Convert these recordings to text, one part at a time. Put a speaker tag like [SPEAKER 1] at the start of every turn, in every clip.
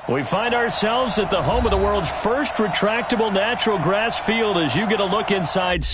[SPEAKER 1] We find ourselves at the home of the world's first retractable natural grass field as you get a look inside.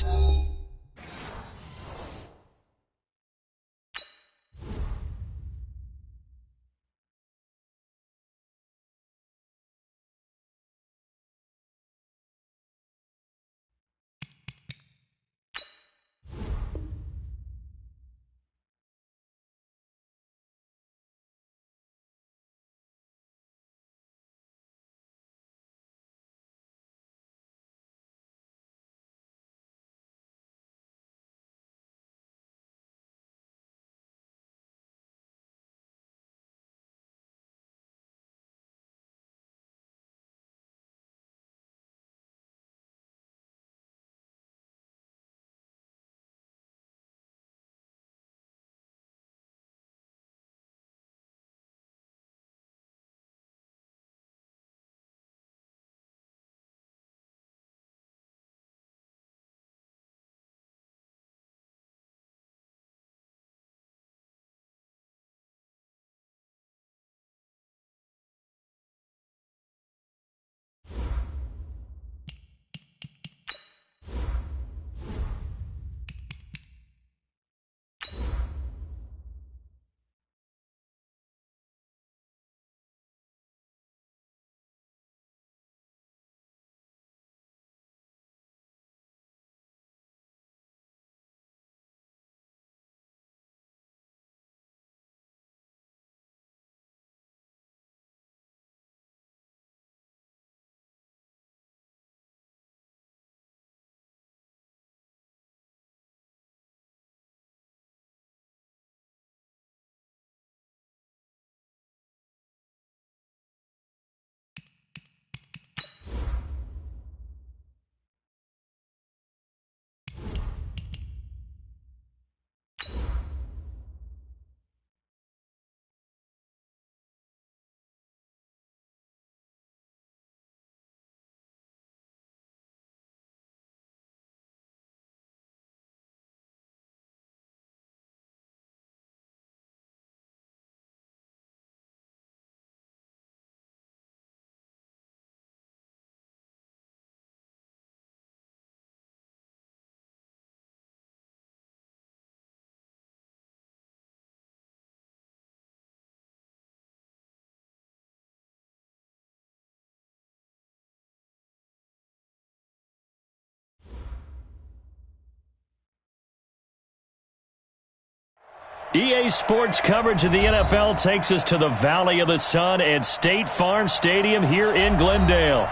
[SPEAKER 1] EA Sports coverage of the NFL takes us to the Valley of the Sun at State Farm Stadium here in Glendale.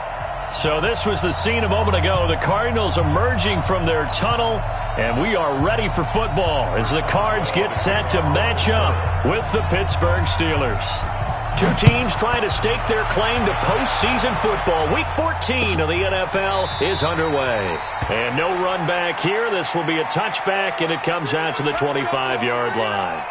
[SPEAKER 1] So this was the scene a moment ago. The Cardinals emerging from their tunnel, and we are ready for football as the Cards get set to match up with the Pittsburgh Steelers. Two teams trying to stake their claim to postseason football. Week 14 of the NFL is underway. And no run back here. This will be a touchback, and it comes out to the 25-yard line.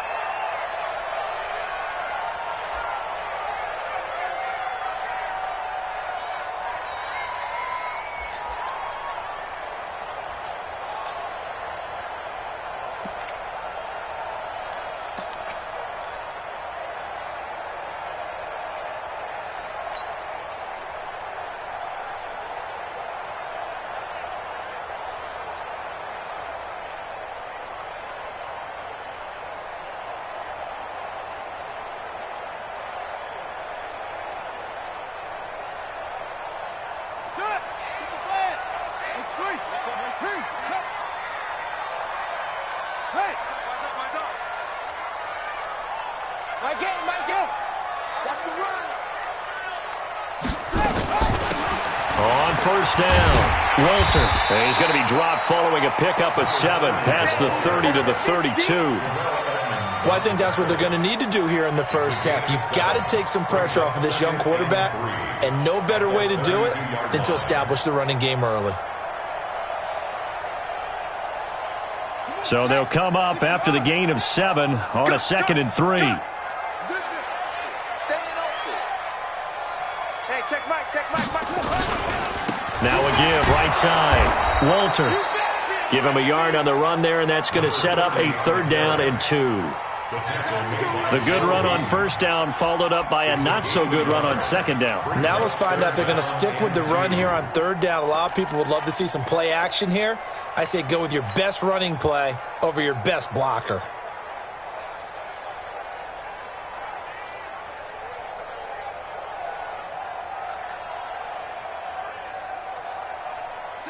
[SPEAKER 1] On first down, Walter. And he's going to be dropped following a pickup of 7 past the 30 to the 32.
[SPEAKER 2] Well, I think that's what they're going to need to do here in the first half. You've got to take some pressure off of this young quarterback, and no better way to do it than to establish the running game early.
[SPEAKER 1] So they'll come up after the gain of 7 on a 2nd and 3. Now a give, right side. Walter. Give him a yard on the run there, and that's going to set up a 3rd down and 2. The good run on first down followed up by a not-so-good run on second down.
[SPEAKER 2] Now let's find out if they're going to stick with the run here on third down. A lot of people would love to see some play action here. I say go with your best running play over your best blocker.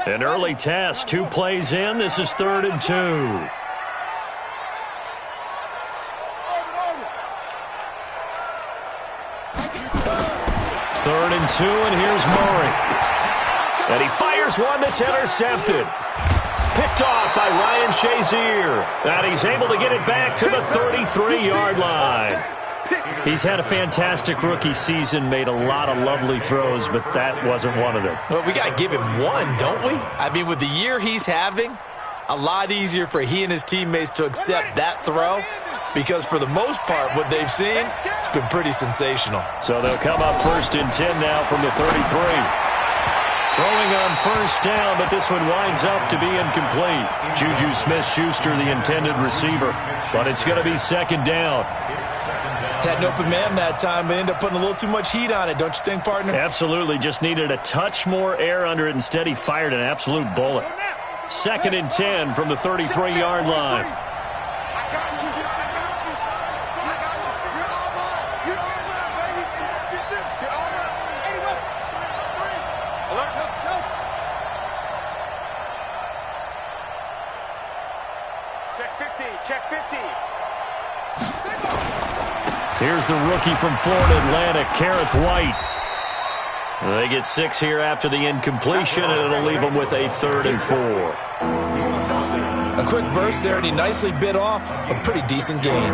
[SPEAKER 1] An early test, 2 plays in. This is 3rd and 2. 3rd and 2, and here's Murray. And he fires one that's intercepted. Picked off by Ryan Shazier. And he's able to get it back to the 33-yard line. He's had a fantastic rookie season, made a lot of lovely throws, but that wasn't one of them.
[SPEAKER 2] Well, we got to give him one, don't we? I mean, with the year he's having, a lot easier for he and his teammates to accept that throw, because for the most part, what they've seen, it's been pretty sensational.
[SPEAKER 1] So they'll come up 1st and 10 now from the 33. Throwing on first down, but this one winds up to be incomplete. Juju Smith-Schuster, the intended receiver, but it's going to be 2nd down.
[SPEAKER 2] Had an open man that time, but ended up putting a little too much heat on it, don't you think, partner?
[SPEAKER 1] Absolutely. Just needed a touch more air under it. Instead, he fired an absolute bullet. 2nd and 10 from the 33-yard line. Here's the rookie from Florida Atlantic, Kareth White. They get 6 here after the incompletion, and it'll leave them with a 3rd and 4.
[SPEAKER 2] A quick burst there, and he nicely bit off a pretty decent gain.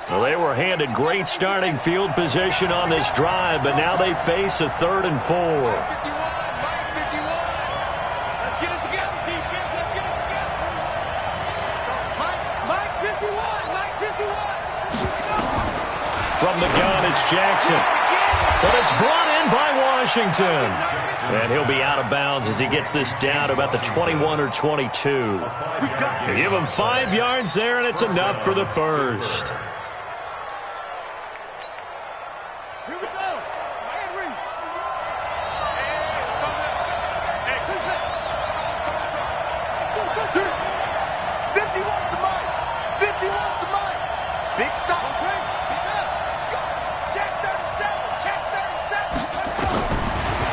[SPEAKER 1] Well, they were handed great starting field position on this drive, but now they face a 3rd and 4. From the gun, it's Jackson. But it's brought in by Washington. And he'll be out of bounds as he gets this down to about the 21 or 22. They give him 5 yards there, and it's enough for the first.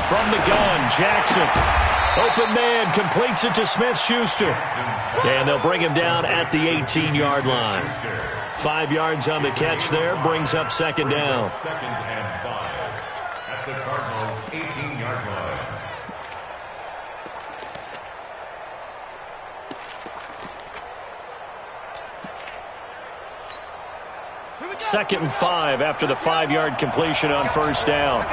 [SPEAKER 1] From the gun, Jackson. Open man, completes it to Smith-Schuster. And they'll bring him down at the 18-yard line. 5 yards on the catch there, brings up 2nd down.
[SPEAKER 3] 2nd and 5 at the Cardinals' 18-yard line.
[SPEAKER 1] 2nd and 5 after the 5-yard completion on first down.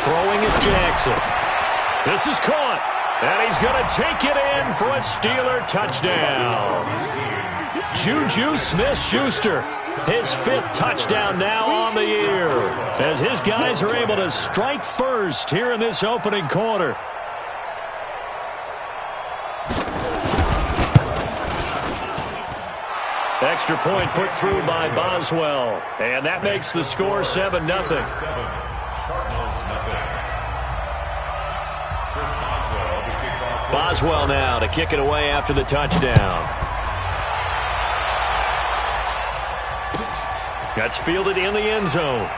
[SPEAKER 1] Throwing is Jackson. This is caught, and he's going to take it in for a Steeler touchdown. Juju Smith-Schuster, his 5th touchdown now on the year, as his guys are able to strike first here in this opening quarter. Extra point put through by Boswell, and that makes the score 7-0. Boswell now to kick it away after the touchdown. That's fielded in the end zone.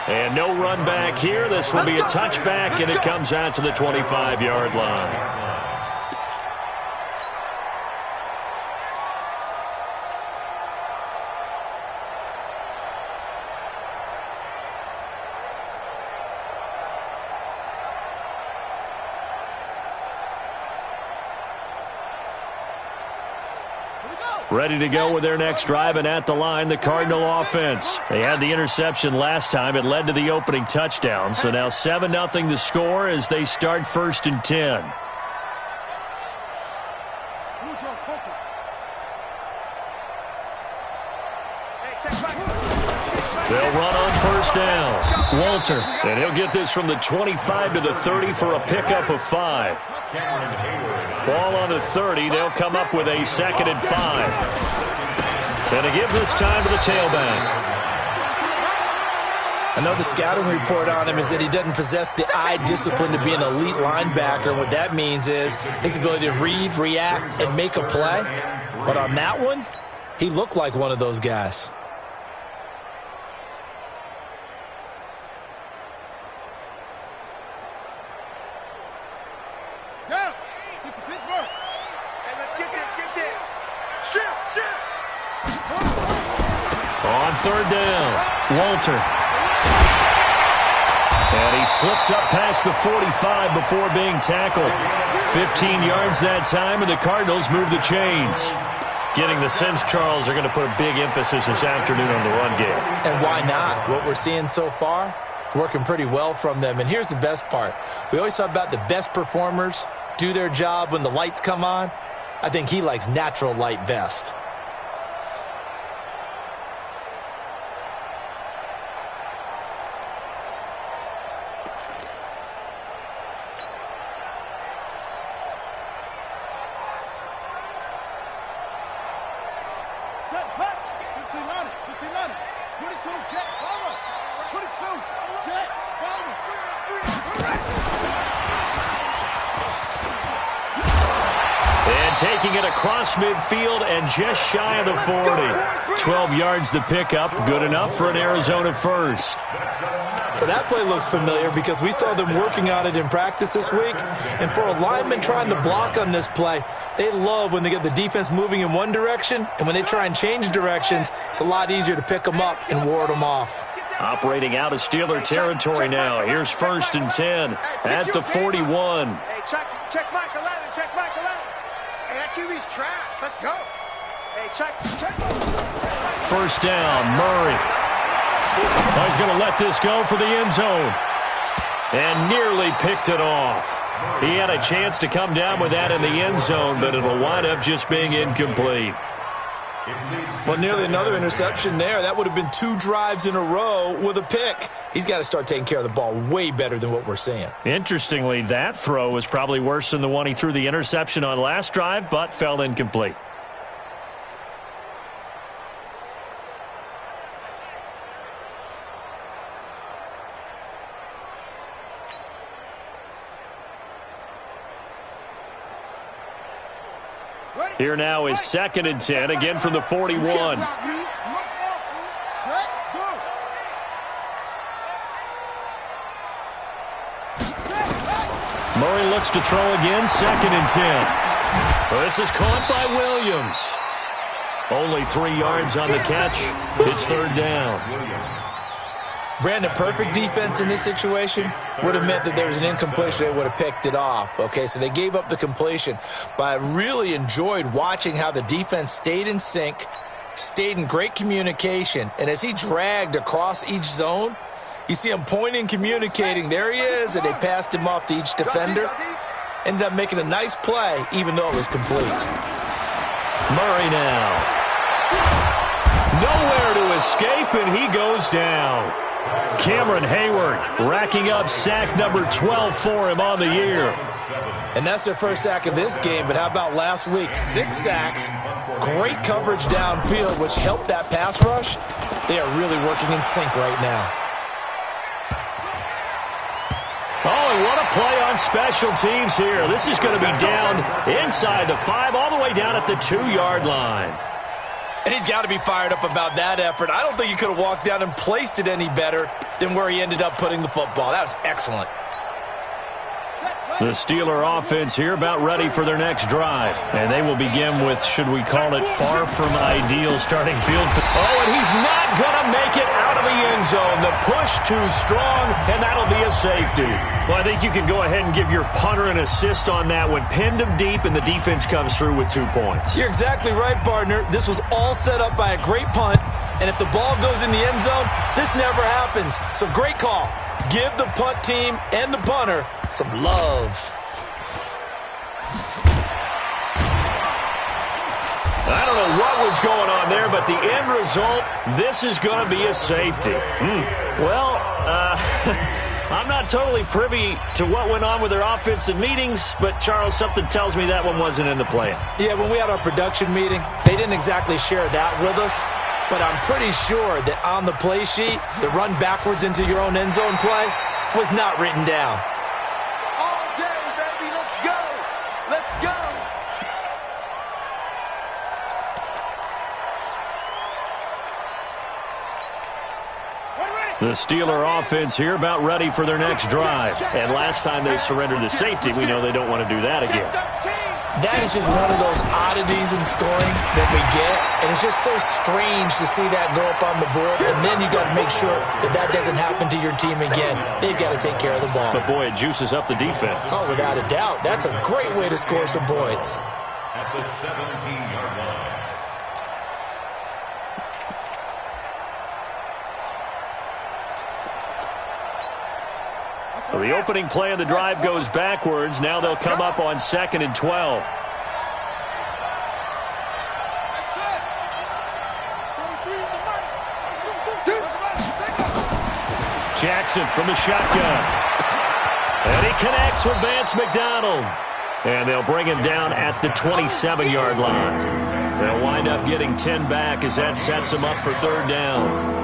[SPEAKER 1] And no run back here. This will be a touchback, and it comes out to the 25-yard line. Ready to go with their next drive, and at the line, the Cardinal offense. They had the interception last time. It led to the opening touchdown. So now 7-0 the score as they start 1st and 10. They'll run on 1st down. Walter, and he'll get this from the 25 to the 30 for a pickup of 5. Ball on the 30. They'll come up with a 2nd and 5. And to give this time to the tailback.
[SPEAKER 2] I know the scouting report on him is that he doesn't possess the eye discipline to be an elite linebacker. And what that means is his ability to read, react, and make a play. But on that one, he looked like one of those guys.
[SPEAKER 1] On 3rd down, Walter. And he slips up past the 45 before being tackled. 15 yards that time, and the Cardinals move the chains. Getting the sense, Charles, are going to put a big emphasis this afternoon on the run game.
[SPEAKER 2] And why not? What we're seeing so far, it's working pretty well from them. And here's the best part. We always talk about the best performers do their job when the lights come on. I think he likes natural light best.
[SPEAKER 1] Taking it across midfield and just shy of the 40. 12 yards to pick up. Good enough for an Arizona first.
[SPEAKER 2] Well, that play looks familiar because we saw them working on it in practice this week. And for a lineman trying to block on this play, they love when they get the defense moving in one direction. And when they try and change directions, it's a lot easier to pick them up and ward them off.
[SPEAKER 1] Operating out of Steeler territory now. Here's 1st and 10 at the 41.
[SPEAKER 4] Hey, check Mike 11. Check Mike 11. Hey, that QB's trash. Let's go. Hey, check.
[SPEAKER 1] 1st down, Murray. Oh, he's going to let this go for the end zone. And nearly picked it off. He had a chance to come down with that in the end zone, but it'll wind up just being incomplete.
[SPEAKER 2] Well, nearly another interception there. That would have been 2 drives in a row with a pick. He's got to start taking care of the ball way better than what we're seeing.
[SPEAKER 1] Interestingly, that throw was probably worse than the one he threw the interception on last drive, but fell incomplete. Here now is 2nd and 10, again from the 41. Murray looks to throw again, 2nd and 10. Well, this is caught by Williams. Only 3 yards on the catch. It's 3rd down.
[SPEAKER 2] Brandon, perfect defense in this situation would have meant that there was an incompletion. They would have picked it off. Okay, so they gave up the completion. But I really enjoyed watching how the defense stayed in sync, stayed in great communication. And as he dragged across each zone, you see him pointing, communicating. There he is, and they passed him off to each defender. Ended up making a nice play, even though it was complete.
[SPEAKER 1] Murray now. Nowhere to escape, and he goes down. Cameron Hayward racking up sack number 12 for him on the year.
[SPEAKER 2] And that's their first sack of this game, but how about last week? 6 sacks, great coverage downfield, which helped that pass rush. They are really working in sync right now.
[SPEAKER 1] Oh, and what a play on special teams here. This is going to be down inside the 5, all the way down at the 2-yard line.
[SPEAKER 2] And he's got to be fired up about that effort. I don't think he could have walked down and placed it any better than where he ended up putting the football. That was excellent.
[SPEAKER 1] The Steeler offense here about ready for their next drive. And they will begin with, should we call it, far from ideal starting field. Oh, and he's not going to make it
[SPEAKER 5] out of the end zone. The push too strong, and that'll be a safety.
[SPEAKER 1] Well, I think you can go ahead and give your punter an assist on that one. Pinned him deep, and the defense comes through with 2 points.
[SPEAKER 2] You're exactly right, partner. This was all set up by a great punt, and if the ball goes in the end zone, this never happens. So great call. Give the punt team and the punter some love.
[SPEAKER 1] I don't know what was going on there, but the end result, this is going to be a safety. Well, I'm not totally privy to what went on with their offensive meetings, but, Charles, something tells me that one wasn't in the plan.
[SPEAKER 2] Yeah, when we had our production meeting, they didn't exactly share that with us, but I'm pretty sure that on the play sheet, the run backwards into your own end zone play was not written down.
[SPEAKER 4] All day, baby. Let's go. Let's go.
[SPEAKER 1] The Steeler offense here about ready for their next drive. And last time they surrendered the safety, we know they don't want to do that again.
[SPEAKER 2] That is just one of those oddities in scoring that we get, and it's just so strange to see that go up on the board, and then you got to make sure that that doesn't happen to your team again. They've got to take care of the ball.
[SPEAKER 1] But, boy, it juices up the defense.
[SPEAKER 2] Oh, without a doubt. That's a great way to score some points.
[SPEAKER 3] At the 17-yard line.
[SPEAKER 1] So the opening play of the drive goes backwards. Now they'll come up on 2nd and 12. Jackson from the shotgun. And he connects with Vance McDonald. And they'll bring him down at the 27-yard line. They'll wind up getting 10 back as that sets them up for 3rd down.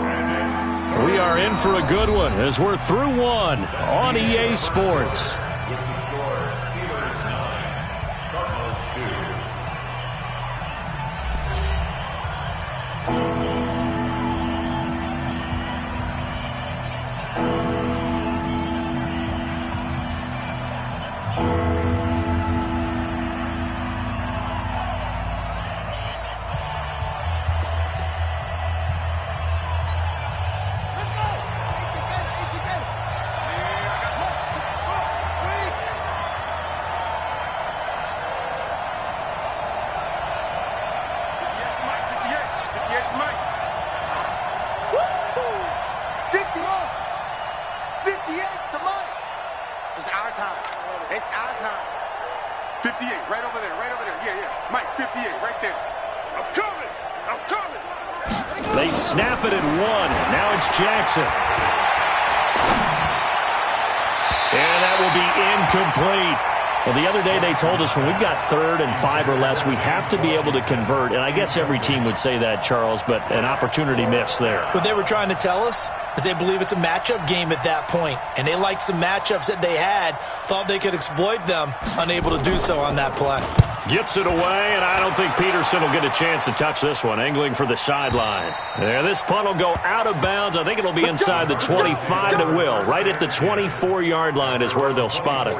[SPEAKER 1] We are in for a good one as we're through one on EA Sports.
[SPEAKER 3] With the score, Steelers 9, Cardinals 2.
[SPEAKER 4] It's our time. It's our time. 58, right over there, right over there. Yeah, yeah. Mike, 58, right there. I'm coming. I'm coming.
[SPEAKER 1] They snap it at 1. Now it's Jackson. And that will be incomplete. Well, the other day they told us when we've got 3rd and 5 or less, we have to be able to convert. And I guess every team would say that, Charles, but an opportunity missed there.
[SPEAKER 2] What they were trying to tell us is they believe it's a matchup game at that point. And they liked some matchups that they had, thought they could exploit them, unable to do so on that play.
[SPEAKER 1] Gets it away, and I don't think Peterson will get a chance to touch this one. Angling for the sideline. Yeah, this punt will go out of bounds. I think it'll be inside the 25 to will. Right at the 24-yard line is where they'll spot it.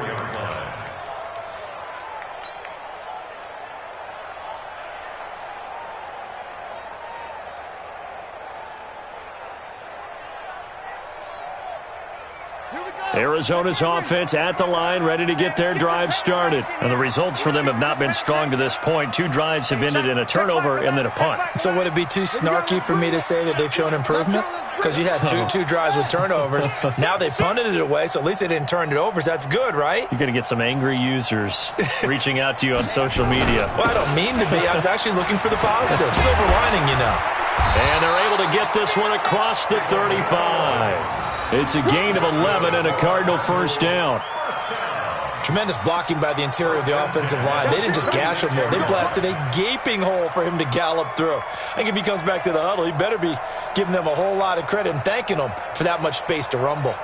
[SPEAKER 1] Arizona's offense at the line, ready to get their drive started. And the results for them have not been strong to this point. 2 drives have ended in a turnover and then a punt.
[SPEAKER 2] So would it be too snarky for me to say that they've shown improvement? Because you had two drives with turnovers. Now they punted it away, so at least they didn't turn it over. So that's good, right?
[SPEAKER 1] You're going to get some angry users reaching out to you on social media.
[SPEAKER 2] Well, I don't mean to be. I was actually looking for the positive. Silver lining, you know.
[SPEAKER 1] And they're able to get this one across the 35. It's a gain of 11 and a Cardinal first down.
[SPEAKER 2] Tremendous blocking by the interior of the offensive line. They didn't just gash him there. They blasted a gaping hole for him to gallop through. I think if he comes back to the huddle, he better be giving them a whole lot of credit and thanking them for that much space to rumble.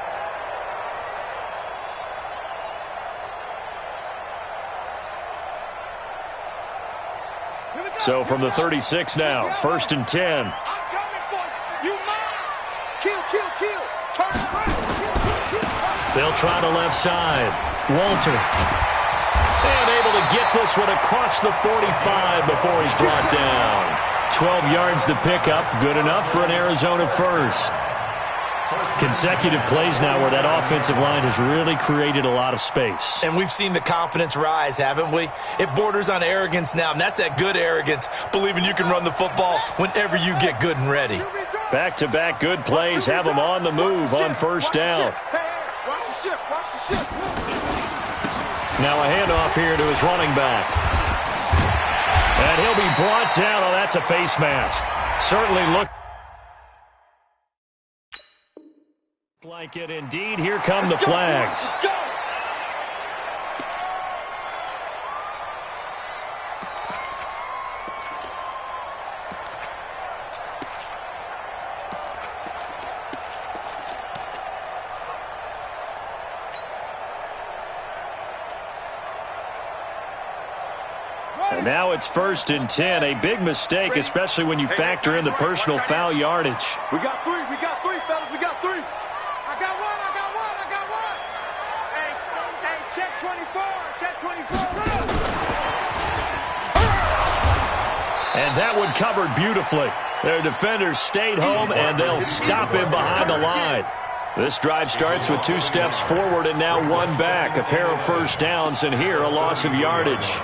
[SPEAKER 1] So from the 36 now, 1st and 10.
[SPEAKER 4] I'm coming for you. You mine. Kill, kill, kill. Turn around. Kill, kill, kill.
[SPEAKER 1] They'll try the left side. Walter. And able to get this one across the 45 before he's brought down. 12 yards to pick up. Good enough for an Arizona first. Consecutive plays now where that offensive line has really created a lot of space.
[SPEAKER 2] And we've seen the confidence rise, haven't we? It borders on arrogance now, and that's that good arrogance, believing you can run the football whenever you get good and ready.
[SPEAKER 1] Back-to-back good plays have him on the move on first down. Now a handoff here to his running back. And he'll be brought down. Oh, that's a face mask. Certainly look like it indeed. Here come the flags. And now it's 1st and 10. A big mistake, especially when you factor in the personal foul yardage.
[SPEAKER 4] We got three, fellas, we got three. I got one. Hey, check 24.
[SPEAKER 1] And that one covered beautifully. Their defenders stayed home, and they'll stop him behind the line. This drive starts with 2 steps forward and now 1 back. A pair of first downs, and here a loss of yardage.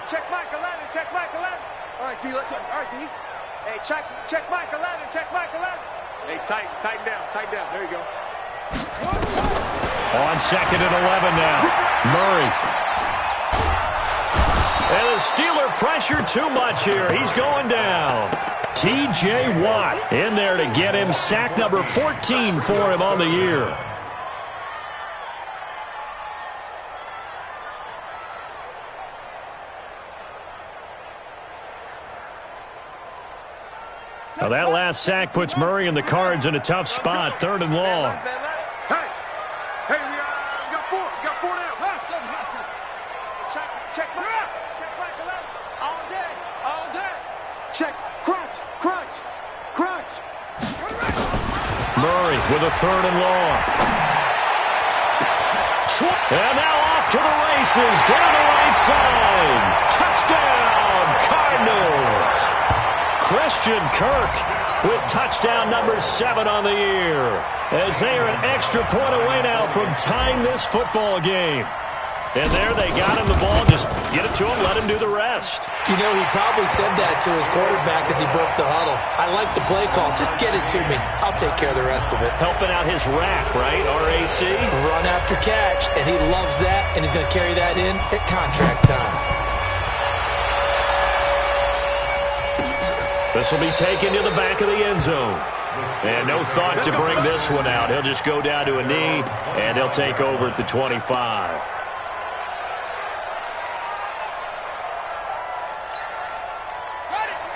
[SPEAKER 4] Check Mike 11. All right, D. Hey, check Mike 11. Hey, tighten down. There you go.
[SPEAKER 1] On 2nd and 11 now. Murray. And the Steeler pressure too much here. He's going down. T.J. Watt in there to get him. Sack number 14 for him on the year. Now that last sack puts Murray and the Cards in a tough spot. 3rd and long.
[SPEAKER 4] Hey, we got four now. Check Mike 11. All day. Check, crunch.
[SPEAKER 1] Murray with a 3rd and long. And now off to the races. Down the right side. Touchdown, Cardinals. Christian Kirk with touchdown number 7 on the year, as they are an extra point away now from tying this football game. And there they got him the ball. Just get it to him, let him do the rest.
[SPEAKER 2] You know, he probably said that to his quarterback as he broke the huddle. I like the play call. Just get it to me. I'll take care of the rest of it.
[SPEAKER 1] Helping out his rack, right? RAC?
[SPEAKER 2] Run after catch, and he loves that, and he's going to carry that in at contract time.
[SPEAKER 1] This will be taken to the back of the end zone. And no thought to bring this one out. He'll just go down to a knee, and they'll take over at the 25.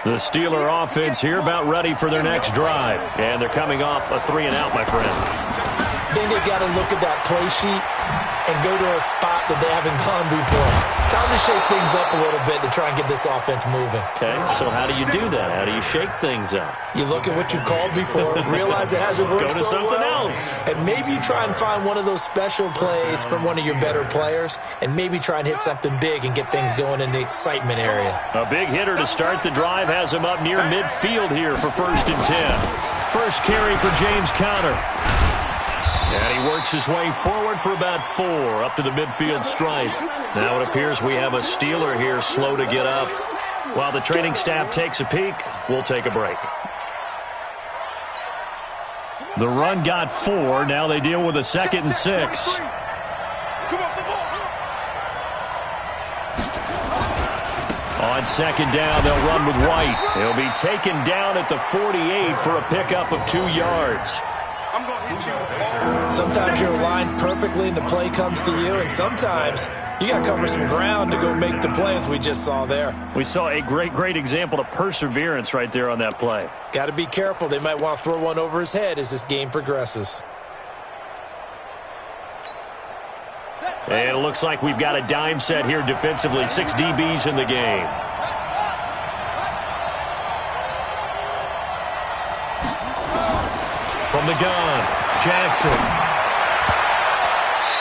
[SPEAKER 1] The Steeler offense here about ready for their next drive. And they're coming off a 3-and-out, my friend.
[SPEAKER 2] I think they've got to look at that play sheet and go to a spot that they haven't gone before. Time to shake things up a little bit to try and get this offense moving.
[SPEAKER 1] Okay, so how do you do that? How do you shake things up?
[SPEAKER 2] You look at what you've called before, realize it hasn't worked
[SPEAKER 1] so well. Go to something else.
[SPEAKER 2] And maybe you try and find one of those special plays from one of your better players, and maybe try and hit something big and get things going in the excitement area.
[SPEAKER 1] A big hitter to start the drive has him up near midfield here for 1st and 10. First carry for James Conner. And he works his way forward for about 4 up to the midfield stripe. Now it appears we have a Steeler here slow to get up. While the training staff takes a peek, we'll take a break. The run got 4. Now they deal with a 2nd and 6. On 2nd down, they'll run with White. He'll be taken down at the 48 for a pickup of 2 yards.
[SPEAKER 4] I'm going to hit you.
[SPEAKER 2] Sometimes you're aligned perfectly and the play comes to you, and sometimes you got to cover some ground to go make the plays we just saw there.
[SPEAKER 1] We saw a great example of perseverance right there on that play.
[SPEAKER 2] Got to be careful. They might want to throw one over his head as this game progresses.
[SPEAKER 1] And it looks like we've got a dime set here defensively. 6 DBs in the game. From the gun, Jackson.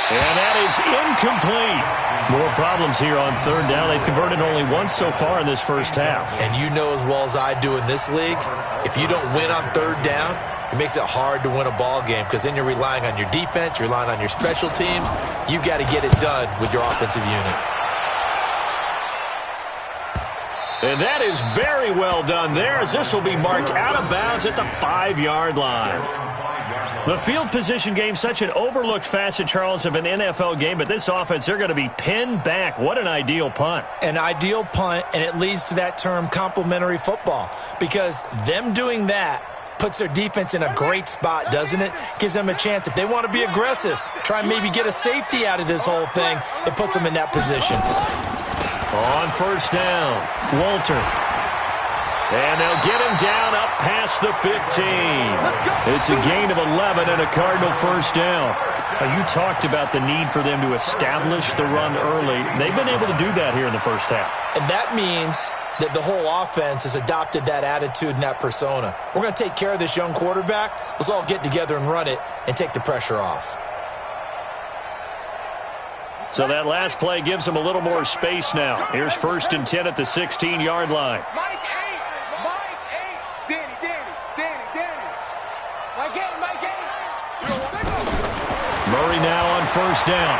[SPEAKER 1] And that is incomplete. More problems here on third down. They've converted only once so far in this first half.
[SPEAKER 2] And you know as well as I do in this league, if you don't win on third down, it makes it hard to win a ball game because then you're relying on your defense, you're relying on your special teams. You've got to get it done with your offensive unit.
[SPEAKER 1] And that is very well done there, as this will be marked out of bounds at the 5-yard line. The field position game, such an overlooked facet, Charles, of an NFL game, but this offense, they're going to be pinned back. What an ideal punt.
[SPEAKER 2] An ideal punt, and it leads to that term complementary football, because them doing that puts their defense in a great spot, doesn't it? Gives them a chance. If they want to be aggressive, try and maybe get a safety out of this whole thing, it puts them in that position.
[SPEAKER 1] On first down, Walter. And they'll get him down up past the 15. It's a gain of 11 and a Cardinal first down. Now, you talked about the need for them to establish the run early. They've been able to do that here in the first half.
[SPEAKER 2] And that means that the whole offense has adopted that attitude and that persona. We're going to take care of this young quarterback. Let's all get together and run it and take the pressure off.
[SPEAKER 1] So that last play gives them a little more space now. Here's 1st and 10 at the 16-yard line.
[SPEAKER 4] Mike 8.
[SPEAKER 1] Murray now on first down.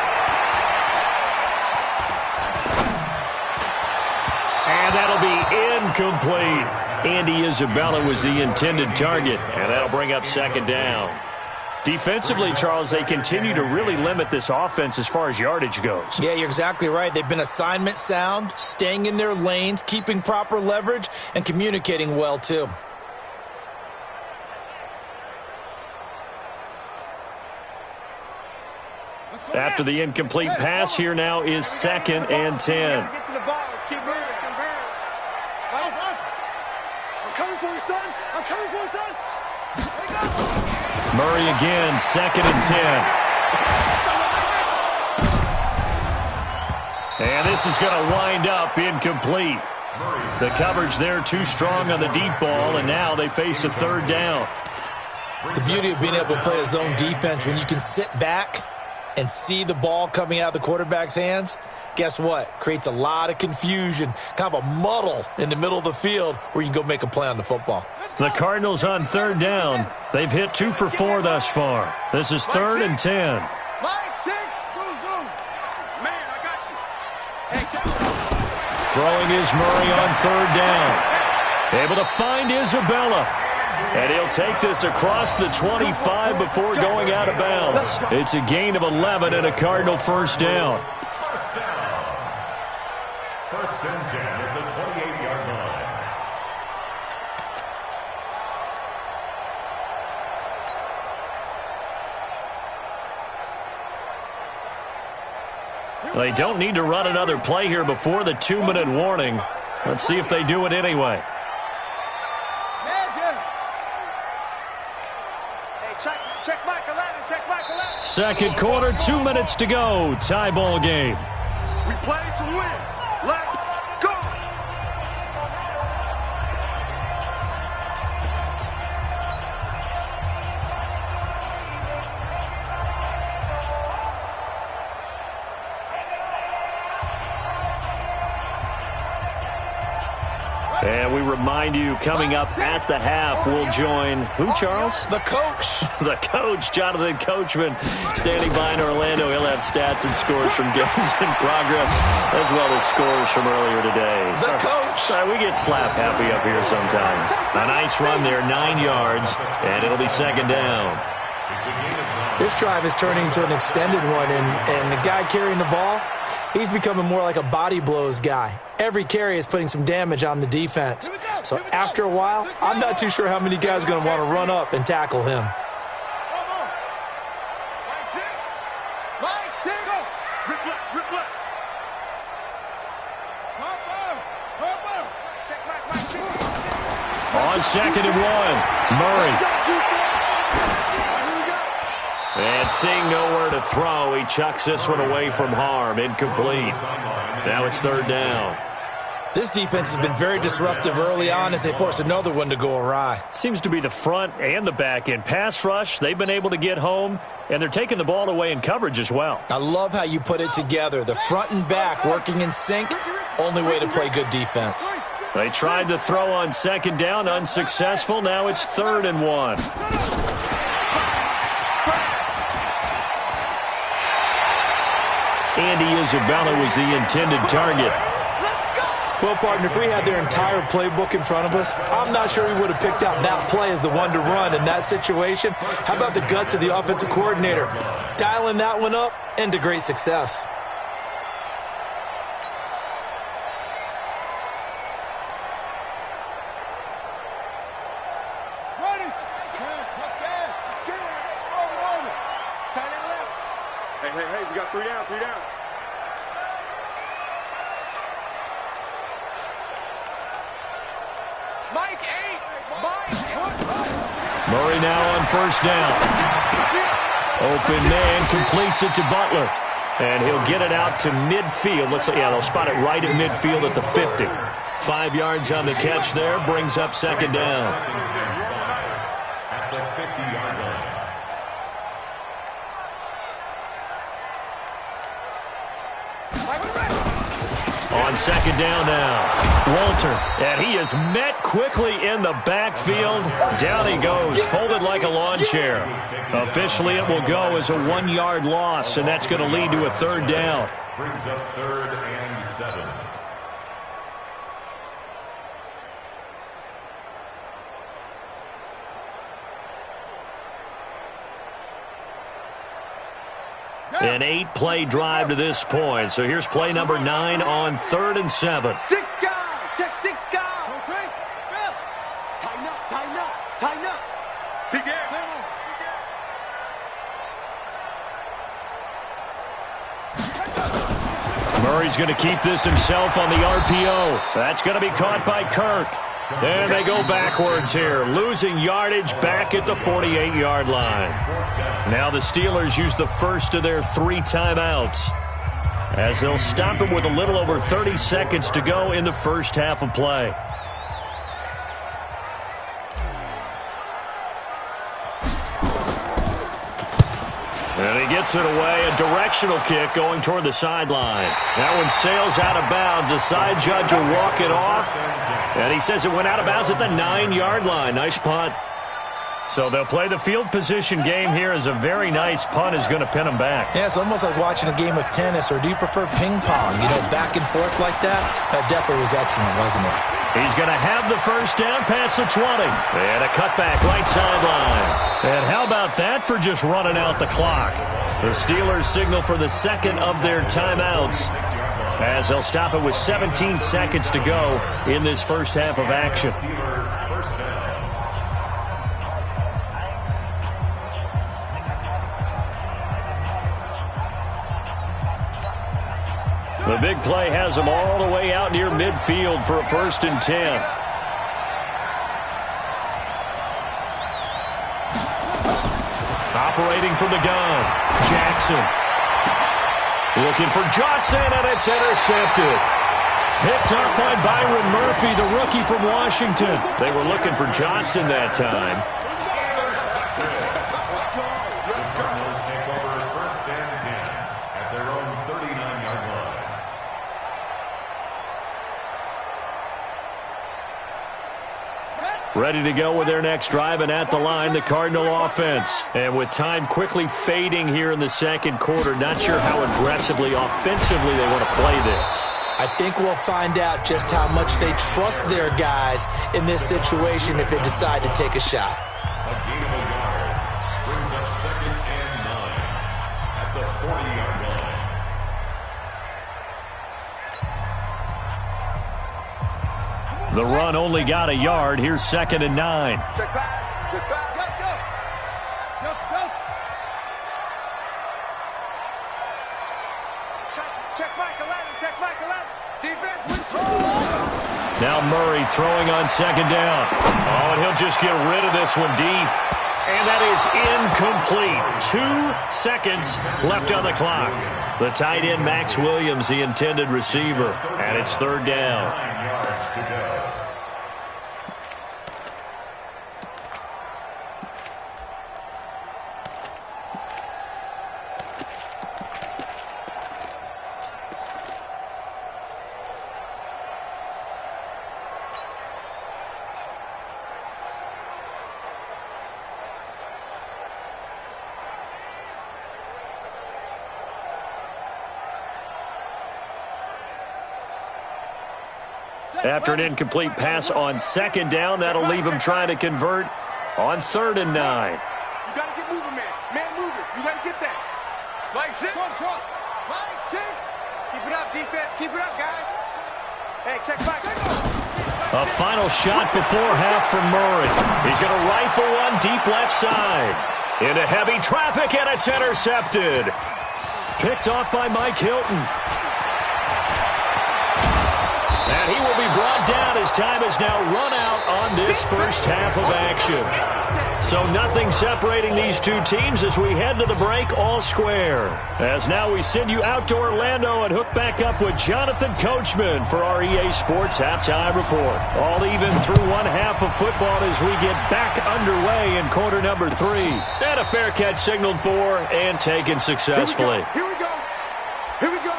[SPEAKER 1] And that'll be incomplete. Andy Isabella was the intended target, and that'll bring up 2nd down. Defensively, Charles, they continue to really limit this offense as far as yardage goes.
[SPEAKER 2] Yeah, you're exactly right. They've been assignment sound, staying in their lanes, keeping proper leverage, and communicating well, too.
[SPEAKER 1] After the incomplete pass, here now is 2nd and 10.
[SPEAKER 4] Get to the ball. Let's keep moving. I'm coming for you, son. I'm coming for you, son.
[SPEAKER 1] Murray again, 2nd and 10. And this is going to wind up incomplete. The coverage there too strong on the deep ball, and now they face a 3rd down.
[SPEAKER 2] The beauty of being able to play a zone defense, when you can sit back and see the ball coming out of the quarterback's hands, guess what? Creates a lot of confusion, kind of a muddle in the middle of the field where you can go make a play on the football.
[SPEAKER 1] The Cardinals on 3rd down. They've hit 2 for 4 thus far. This is 3rd and 10.
[SPEAKER 4] Mike 6. Man, I got you. Hey, check.
[SPEAKER 1] Throwing is Murray on 3rd down. Able to find Isabella. And he'll take this across the 25 before going out of bounds. It's a gain of 11 and a Cardinal first down.
[SPEAKER 3] First down. 1st and 10 at the 28-yard line.
[SPEAKER 1] They don't need to run another play here before the 2-minute warning. Let's see if they do it anyway.
[SPEAKER 4] Check Mike 11. Check Mike 11.
[SPEAKER 1] Second quarter, 2 minutes to go. Tie ball game.
[SPEAKER 4] We play to win. Let's go.
[SPEAKER 1] And we remind you, coming up at the half, we'll join who, Charles?
[SPEAKER 2] The coach.
[SPEAKER 1] The coach, Jonathan Coachman, standing by in Orlando. He'll have stats and scores from games in progress, as well as scores from earlier today.
[SPEAKER 2] The coach.
[SPEAKER 1] We get slap happy up here sometimes. A nice run there, 9 yards, and it'll be 2nd down.
[SPEAKER 2] This drive is turning into an extended one, and the guy carrying the ball, he's becoming more like a body blows guy. Every carry is putting some damage on the defense. So after a while, I'm not too sure how many guys are going to want to run up and tackle him.
[SPEAKER 1] On 2nd and 1, Murray. And seeing nowhere to throw, he chucks this one away from harm. Incomplete. Now it's third down.
[SPEAKER 2] This defense has been very disruptive early on as they force another one to go awry.
[SPEAKER 1] Seems to be the front and the back end. Pass rush, they've been able to get home, and they're taking the ball away in coverage as well.
[SPEAKER 2] I love how you put it together. The front and back working in sync, only way to play good defense.
[SPEAKER 1] They tried to throw on second down, unsuccessful. Now it's 3rd and 1. Andy Isabella was the intended target.
[SPEAKER 2] Well, partner, if we had their entire playbook in front of us, I'm not sure we would have picked out that play as the one to run in that situation. How about the guts of the offensive coordinator? Dialing that one up into great success.
[SPEAKER 4] Ready? Let's get it. Over. Tight end left. Hey, we got 3 down.
[SPEAKER 1] Murray now on first down. Open man completes it to Butler. And he'll get it out to midfield. Looks like, yeah, they'll spot it right at midfield at the 50. 5 yards on the catch there. Brings up second down.
[SPEAKER 3] At the 50-yard line.
[SPEAKER 1] On second down now. Walter, and he is met quickly in the backfield. Down he goes, folded like a lawn chair. Officially, it will go as a 1-yard loss, and that's going to lead to a third down.
[SPEAKER 3] Brings up 3rd and 7.
[SPEAKER 1] An 8-play drive to this point. So here's play number 9 on 3rd and 7.
[SPEAKER 4] 6 guys. Check 6 guys. Tighten up. Big air.
[SPEAKER 1] Murray's going to keep this himself on the RPO. That's going to be caught by Kirk. And they go backwards here, losing yardage back at the 48-yard line. Now the Steelers use the first of their 3 timeouts, as they'll stop it with a little over 30 seconds to go in the first half of play. And he gets it away, a directional kick going toward the sideline. That one sails out of bounds. The side judge will walk it off, and he says it went out of bounds at the 9-yard line. Nice punt. So they'll play the field position game here, as a very nice punt is going to pin them back.
[SPEAKER 2] Yeah, it's almost like watching a game of tennis, or do you prefer ping pong? You know, back and forth like that? That definitely was excellent, wasn't it?
[SPEAKER 1] He's going to have the first down past the 20. And a cutback right sideline. And how about that for just running out the clock? The Steelers signal for the second of their timeouts, as they'll stop it with 17 seconds to go in this first half of action. The big play has them all the way out near midfield for a 1st and 10. Operating from the gun, Jackson. Looking for Johnson, and it's intercepted. Picked up by Byron Murphy, the rookie from Washington. They were looking for Johnson that time. Ready to go with their next drive, and at the line, the Cardinal offense. And with time quickly fading here in the second quarter, not sure how aggressively, offensively they want to play this.
[SPEAKER 2] I think we'll find out just how much they trust their guys in this situation if they decide to take a shot.
[SPEAKER 3] A gain of a yard brings up 2nd and 9 at the 40-yard line.
[SPEAKER 1] The run only got a yard. Here's 2nd and 9.
[SPEAKER 4] Check back. Check Mike 11. Defense,
[SPEAKER 1] Now Murray throwing on 2nd down. Oh, and he'll just get rid of this one deep. And that is incomplete. 2 seconds left on the clock. The tight end, Max Williams, the intended receiver. And it's third down.
[SPEAKER 3] 9 yards to go.
[SPEAKER 1] After an incomplete pass on second down, that'll leave him trying to convert on 3rd and 9.
[SPEAKER 4] You got to get moving, man. Man moving. You got to get that. Mike 6. Mike 6. Keep it up, defense. Keep it up, guys. Hey, check back.
[SPEAKER 1] A final shot before half from Murray. He's going to rifle one deep left side. Into heavy traffic, and it's intercepted. Picked off by Mike Hilton. And he will be brought down as time has now run out on this first half of action. So nothing separating these two teams as we head to the break all square. As now we send you out to Orlando and hook back up with Jonathan Coachman for our EA Sports Halftime Report. All even through one half of football as we get back underway in quarter number 3. And a fair catch signaled for and taken successfully.
[SPEAKER 4] Here we go. Here we go.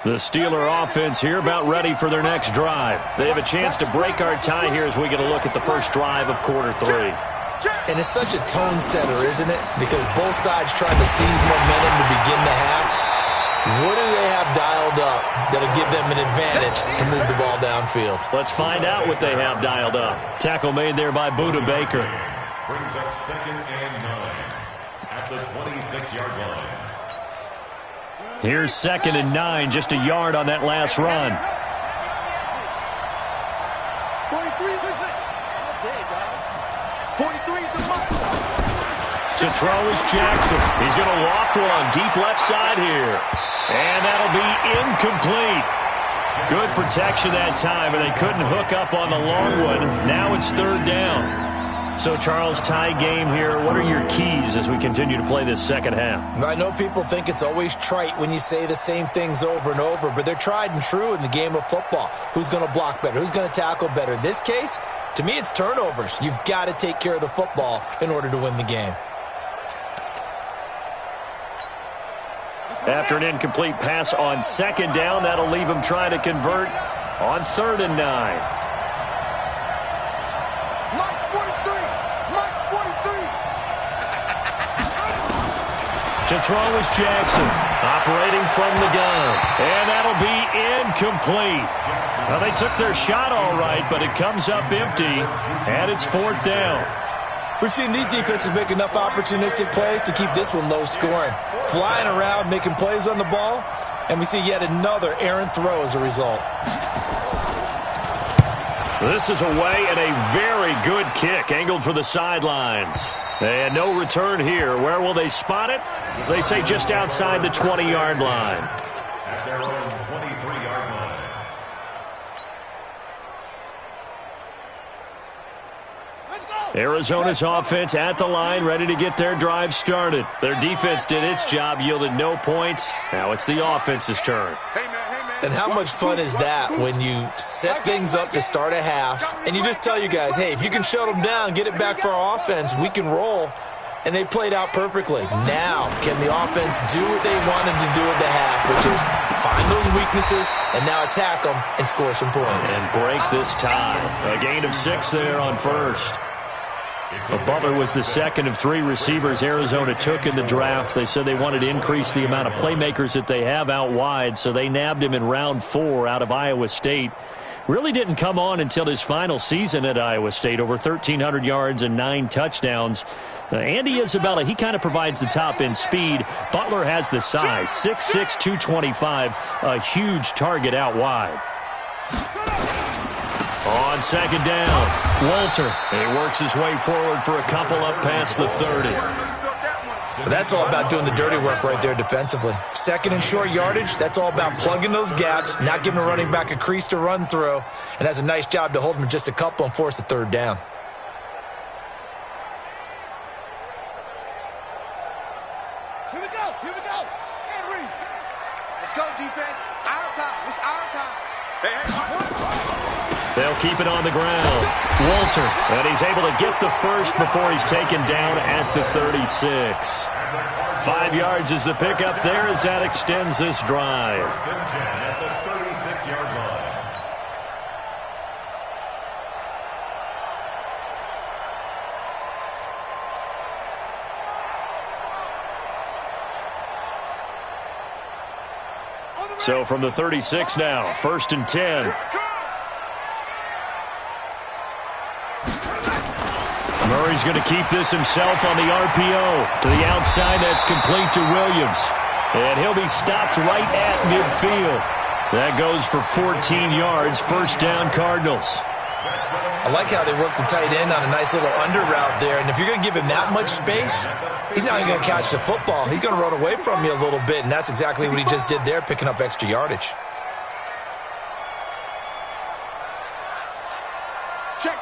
[SPEAKER 1] The Steeler offense here about ready for their next drive. They have a chance to break our tie here as we get a look at the first drive of quarter 3.
[SPEAKER 2] And it's such a tone setter, isn't it? Because both sides trying to seize momentum to begin the half. What do they have dialed up that'll give them an advantage to move the ball downfield?
[SPEAKER 1] Let's find out what they have dialed up. Tackle made there by Budda Baker.
[SPEAKER 3] Brings up 2nd and 9 at the 26-yard line.
[SPEAKER 1] Here's 2nd and 9, just a yard on that last run.
[SPEAKER 4] 43 is the mark.
[SPEAKER 1] To throw is Jackson. He's going to loft one deep left side here. And that'll be incomplete. Good protection that time, and they couldn't hook up on the long one. Now it's 3rd down. So, Charles, tie game here. What are your keys as we continue to play this second half?
[SPEAKER 2] I know people think it's always trite when you say the same things over and over, but they're tried and true in the game of football. Who's going to block better? Who's going to tackle better? In this case, to me, it's turnovers. You've got to take care of the football in order to win the game.
[SPEAKER 1] After an incomplete pass on second down, that'll leave him trying to convert on 3rd and 9. To throw is Jackson, operating from the gun. And that'll be incomplete. Well, they took their shot all right, but it comes up empty, and it's 4th down.
[SPEAKER 2] We've seen these defenses make enough opportunistic plays to keep this one low scoring. Flying around, making plays on the ball, and we see yet another errant throw as a result.
[SPEAKER 1] This is away and a very good kick, angled for the sidelines. And no return here. Where will they spot it? They say just outside the 20-yard line.
[SPEAKER 3] At their own 23-yard line.
[SPEAKER 1] Arizona's offense at the line, ready to get their drive started. Their defense did its job, yielded no points. Now it's the offense's turn.
[SPEAKER 2] And how much fun is that when you set things up to start a half and you just tell you guys, hey, if you can shut them down, get it back for our offense, we can roll. And they played out perfectly. Now, can the offense do what they wanted to do at the half, which is find those weaknesses and now attack them and score some points.
[SPEAKER 1] And break this tie. A gain of 6 there on first. Butler was the second of 3 receivers Arizona took in the draft. They said they wanted to increase the amount of playmakers that they have out wide, so they nabbed him in round 4 out of Iowa State. Really didn't come on until his final season at Iowa State, over 1,300 yards and 9 touchdowns. Andy Isabella, he kind of provides the top end speed. Butler has the size, 6'6", 225, a huge target out wide. On second down, Walter. He works his way forward for a couple up past the 30.
[SPEAKER 2] But that's all about doing the dirty work right there defensively. Second and short yardage, that's all about plugging those gaps, not giving a running back a crease to run through, and has a nice job to hold him just a couple and force a third down.
[SPEAKER 4] Here we go. And read. Let's go, defense. Our time. It's our time.
[SPEAKER 1] They'll keep it on the ground. Walter. And he's able to get the first before he's taken down at the 36. 5 yards is the pickup there as that extends this drive.
[SPEAKER 3] At the 36-yard line.
[SPEAKER 1] So from the 36 now, 1st and 10. Murray's going to keep this himself on the RPO. To the outside, that's complete to Williams. And he'll be stopped right at midfield. That goes for 14 yards, 1st down Cardinals.
[SPEAKER 2] I like how they work the tight end on a nice little under route there. And if you're going to give him that much space, he's not even going to catch the football. He's going to run away from you a little bit, and that's exactly what he just did there, picking up extra yardage.
[SPEAKER 4] Check.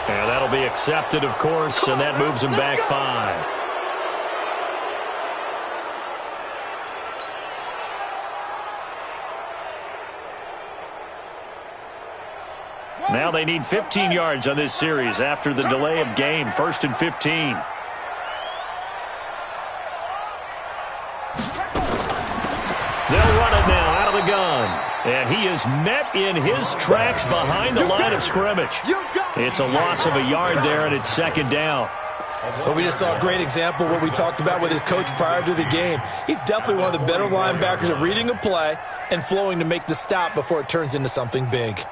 [SPEAKER 1] And that'll be accepted, of course, and that moves him back 5. Now they need 15 yards on this series after the delay of game. 1st and 15. They'll run it now out of the gun. And he is met in his tracks behind the line of scrimmage. It's a loss of a yard there, and it's 2nd down.
[SPEAKER 2] Well, we just saw a great example of what we talked about with his coach prior to the game. He's definitely one of the better linebackers at reading a play and flowing to make the stop before it turns into something big.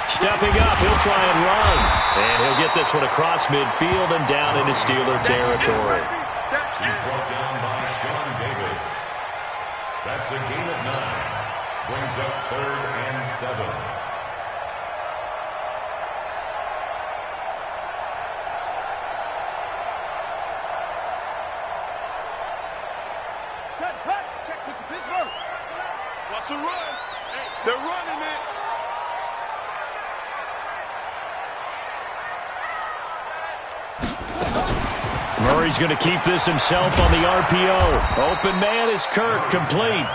[SPEAKER 1] Stepping up, he'll try and run. And he'll get this one across midfield and down into Steeler territory.
[SPEAKER 3] He's brought down by Sean Davis. That's a gain of 9. Brings up 3rd and 7.
[SPEAKER 4] Set, cut. Check to Pittsburgh. What's the run? They're running it.
[SPEAKER 1] Murray's going to keep this himself on the RPO. Open man is Kirk, complete.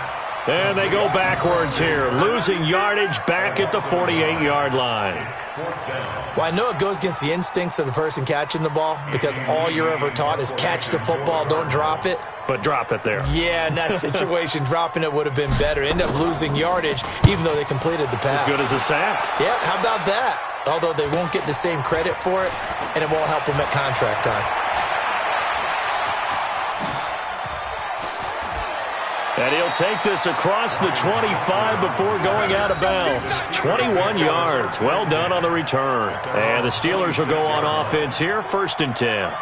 [SPEAKER 1] And they go backwards here, losing yardage back at the 48-yard line.
[SPEAKER 2] Well, I know it goes against the instincts of the person catching the ball because all you're ever taught is catch the football, don't drop it.
[SPEAKER 1] But drop it there.
[SPEAKER 2] Yeah, in that situation, dropping it would have been better. End up losing yardage, even though they completed the pass.
[SPEAKER 1] As good as a sack.
[SPEAKER 2] Yeah, how about that? Although they won't get the same credit for it, and it won't help them at contract time.
[SPEAKER 1] And he'll take this across the 25 before going out of bounds. 21 yards. Well done on the return. And the Steelers will go on offense here, 1st and 10.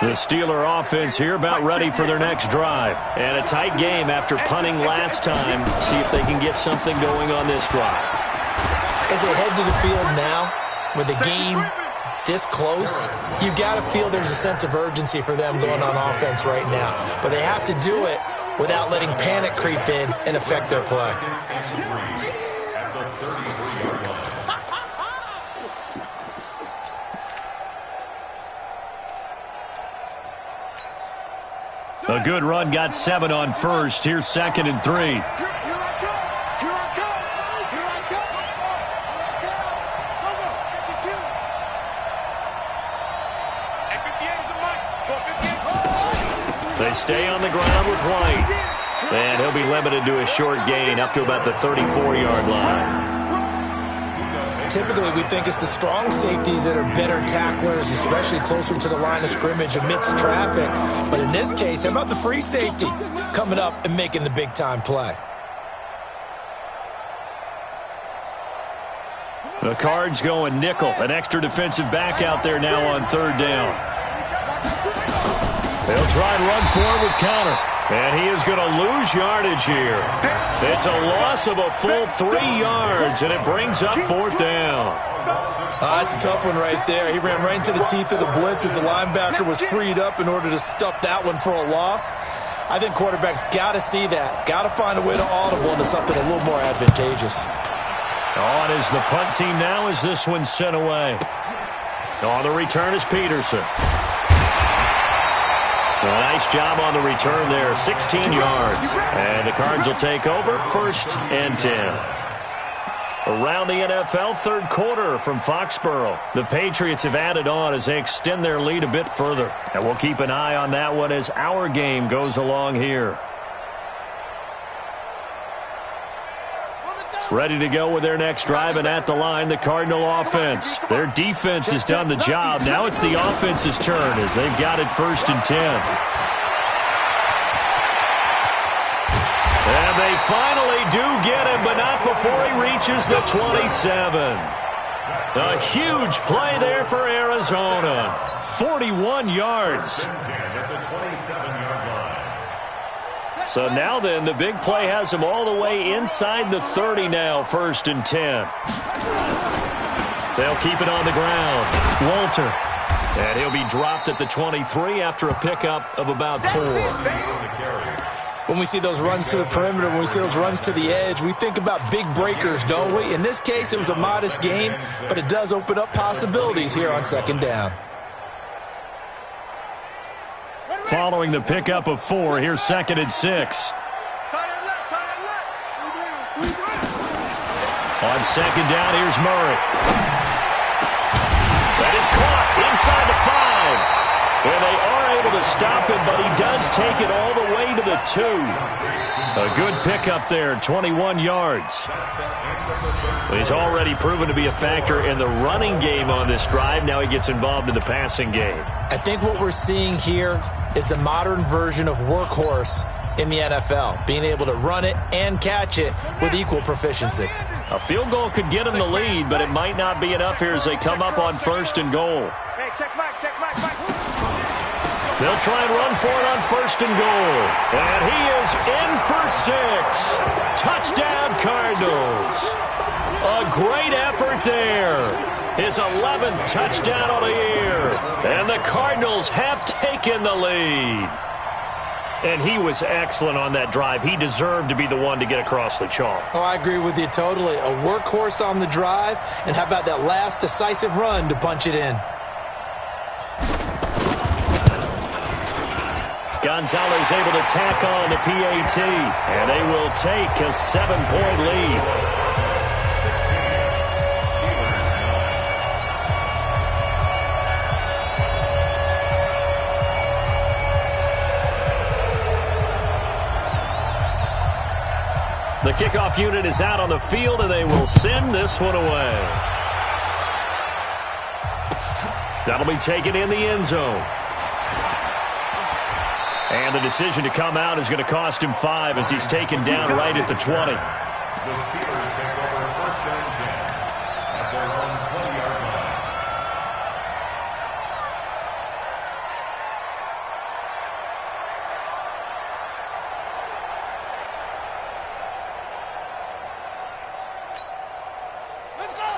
[SPEAKER 1] The Steeler offense here about ready for their next drive. And a tight game after punting last time. See if they can get something going on this drive.
[SPEAKER 2] As they head to the field now, with the game this close, you've got to feel there's a sense of urgency for them going on offense right now. But they have to do it without letting panic creep in and affect their play.
[SPEAKER 1] A good run got 7 on first. Here's 2nd and 3. They stay on the ground with White. And he'll be limited to a short gain up to about the 34-yard line.
[SPEAKER 2] typically we think it's the strong safeties that are better tacklers, especially closer to the line of scrimmage amidst traffic. But in this case, how about the free safety coming up and making the big-time play?
[SPEAKER 1] The Cards going nickel. An extra defensive back out there now on third down. They'll try and run forward with counter. And he is going to lose yardage here. It's a loss of a full 3 yards, and it brings up fourth down.
[SPEAKER 2] That's a tough one right there. He ran right into the teeth of the blitz as the linebacker was freed up in order to stuff that one for a loss. I think quarterbacks got to see that. Got to find a way to audible into something a little more advantageous.
[SPEAKER 1] On is the punt team now as this one's sent away. On the return is Peterson. A nice job on the return there, 16 yards. And the Cards will take over, 1st and 10. Around the NFL, third quarter from Foxborough. The Patriots have added on as they extend their lead a bit further. And we'll keep an eye on that one as our game goes along here. Ready to go with their next drive, and at the line, the Cardinal offense. Their defense has done the job. Now it's the offense's turn as they've got it 1st and 10. And they finally do get him, but not before he reaches the 27. A huge play there for Arizona. 41 yards. So now then, the big play has him all the way inside the 30 now, 1st and 10. They'll keep it on the ground. Walter. And he'll be dropped at the 23 after a pickup of about 4.
[SPEAKER 2] When we see those runs to the perimeter, when we see those runs to the edge, we think about big breakers, don't we? In this case, it was a modest gain, but it does open up possibilities here on 2nd down.
[SPEAKER 1] Following the pickup of 4, here's 2nd and 6. On 2nd down, here's Murray. That is caught inside the 5. And they are able to stop him, but he does take it all the way to the 2. A good pickup there, 21 yards. He's already proven to be a factor in the running game on this drive. Now he gets involved in the passing game.
[SPEAKER 2] I think what we're seeing here is the modern version of workhorse in the NFL, being able to run it and catch it with equal proficiency.
[SPEAKER 1] A field goal could get him the lead, but it might not be enough here as they come up on 1st and goal.
[SPEAKER 4] Hey, check Mike.
[SPEAKER 1] They'll try and run for it on 1st and goal. And he is in for 6. Touchdown, Cardinals. A great effort there. His 11th touchdown of the year. And the Cardinals have taken the lead. And he was excellent on that drive. He deserved to be the one to get across the chalk.
[SPEAKER 2] Oh, I agree with you totally. A workhorse on the drive. And how about that last decisive run to punch it in?
[SPEAKER 1] Gonzalez able to tack on the PAT. And they will take a 7-point lead. The kickoff unit is out on the field, and they will send this one away. That'll be taken in the end zone. And the decision to come out is going to cost him 5 as he's taken down right at the 20.
[SPEAKER 3] The Steelers take over 1st and 10 at their own 20-yard line.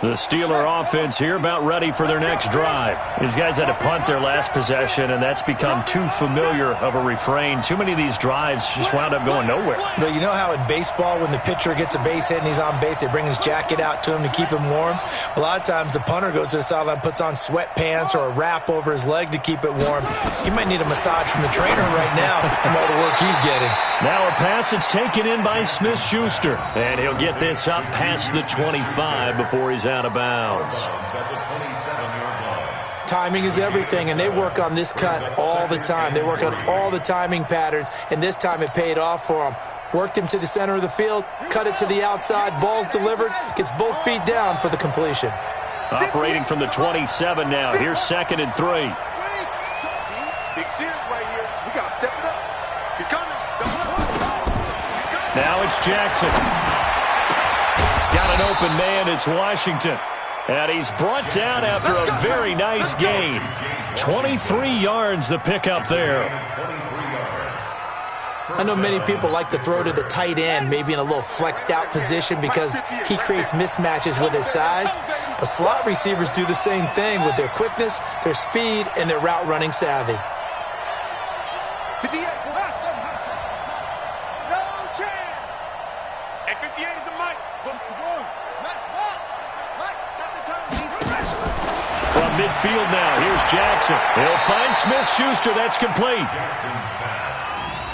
[SPEAKER 1] The Steeler offense here about ready for their next drive. These guys had to punt their last possession, and that's become too familiar of a refrain. Too many of these drives just wound up going nowhere.
[SPEAKER 2] But you know how in baseball, when the pitcher gets a base hit and he's on base, they bring his jacket out to him to keep him warm? A lot of times the punter goes to the sideline, puts on sweatpants or a wrap over his leg to keep it warm. He might need a massage from the trainer right now from all the work he's getting.
[SPEAKER 1] Now a pass that's taken in by Smith-Schuster. And he'll get this up past the 25 before he's out of bounds.
[SPEAKER 2] Timing is everything, and they work on this cut all the time. They work on all the timing patterns, and this time it paid off for them. Worked him to the center of the field, cut it to the outside, ball's delivered, gets both feet down for the completion.
[SPEAKER 1] Operating from the 27 now. Here's 2nd and 3.
[SPEAKER 4] Big series right here. We got to step it up. He's coming.
[SPEAKER 1] Now it's Jackson. Got an open man. It's Washington. And he's brought down after a very nice gain. 23 yards the pickup there.
[SPEAKER 2] I know many people like to throw to the tight end, maybe in a little flexed out position because he creates mismatches with his size. But slot receivers do the same thing with their quickness, their speed, and their route running savvy.
[SPEAKER 4] No chance. Hey, 58 is a mic.
[SPEAKER 1] From midfield now, here's Jackson. He'll find Smith-Schuster. That's complete.
[SPEAKER 3] Jackson's pass